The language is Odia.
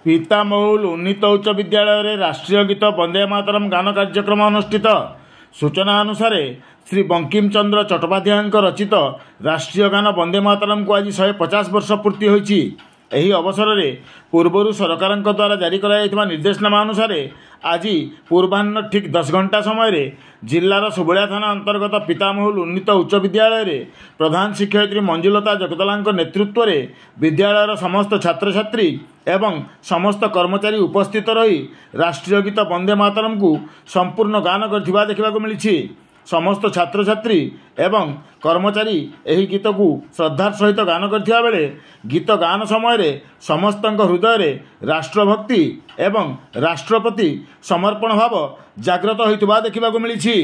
ପିତାମହୁଲ ଉନ୍ନୀତ ଉଚ୍ଚ ବିଦ୍ୟାଳୟରେ ରାଷ୍ଟ୍ରୀୟ ଗୀତ ବନ୍ଦେ ମାତରମ୍ ଗାନ କାର୍ଯ୍ୟକ୍ରମ ଅନୁଷ୍ଠିତ। ସୂଚନା ଅନୁସାରେ ଶ୍ରୀ ବଙ୍କିମ ଚନ୍ଦ୍ର ଚଟ୍ଟୋପାଧ୍ୟାୟଙ୍କ ରଚିତ ରାଷ୍ଟ୍ରୀୟ ଗାନ ବନ୍ଦେ ମାତରମ୍କୁ ଆଜି 150 ବର୍ଷ ପୂର୍ତ୍ତି ହୋଇଛି। ଏହି ଅବସରରେ ପୂର୍ବରୁ ସରକାରଙ୍କ ଦ୍ୱାରା ଜାରି କରାଯାଇଥିବା ନିର୍ଦ୍ଦେଶନାମା ଅନୁସାରେ ଆଜି ପୂର୍ବାହ୍ନ ଠିକ୍ 10 ଘଣ୍ଟା ସମୟରେ ଜିଲ୍ଲାର ସୁବଳିଆ ଥାନା ଅନ୍ତର୍ଗତ ପିତାମହୁଲ ଉନ୍ନୀତ ଉଚ୍ଚ ବିଦ୍ୟାଳୟରେ ପ୍ରଧାନ ଶିକ୍ଷୟିତ୍ରୀ ମଞ୍ଜୁଲତା ଜଗଦଲାଙ୍କ ନେତୃତ୍ୱରେ ବିଦ୍ୟାଳୟର ସମସ୍ତ ଛାତ୍ରଛାତ୍ରୀ ଏବଂ ସମସ୍ତ କର୍ମଚାରୀ ଉପସ୍ଥିତ ରହି ରାଷ୍ଟ୍ରୀୟ ଗୀତ ବନ୍ଦେ ମାତରମ୍କୁ ସମ୍ପୂର୍ଣ୍ଣ ଗାନ କରିଥିବା ଦେଖିବାକୁ ମିଳିଛି। ସମସ୍ତ ଛାତ୍ରଛାତ୍ରୀ ଏବଂ କର୍ମଚାରୀ ଏହି ଗୀତକୁ ଶ୍ରଦ୍ଧାର ସହିତ ଗାନ କରିଥିବା ବେଳେ ଗୀତ ଗାନ ସମୟରେ ସମସ୍ତଙ୍କ ହୃଦୟରେ ରାଷ୍ଟ୍ରଭକ୍ତି ଏବଂ ରାଷ୍ଟ୍ର ପ୍ରତି ସମର୍ପଣ ଭାବ ଜାଗ୍ରତ ହୋଇଥିବା ଦେଖିବାକୁ ମିଳିଛି।